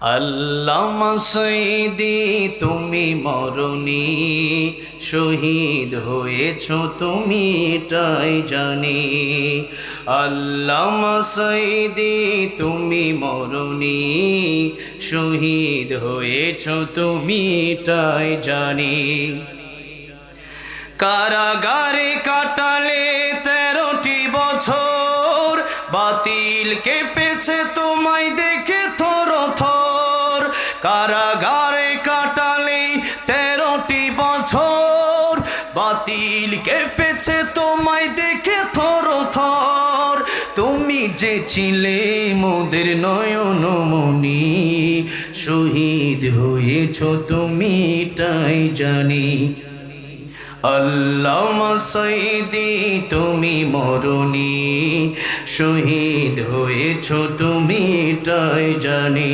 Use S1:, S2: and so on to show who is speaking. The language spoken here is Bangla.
S1: আল্লামা সঈদী তুমি মরণি, শহীদ হয়েছ তুমি এটাই জানি। আল্লামা সঈদী তুমি মরণি, শহীদ হয়েছ তুমি এটাই জানি। কারাগারে কাটালে 13টি বছর, বাতিল কেঁপেছে তোমায় দেখে থর থর। কারাগারে কাটালে 13টি বছর, বাতিল কেঁপেছে তোমায় দেখে থর থর। তুমি যে ছিলে মোদের নয়নমণি, শহীদ হয়েছ তুমি এটাই জানি। আল্লামা সঈদী তুমি মরণি, শহীদ হয়েছ তুমি এটাই জানি।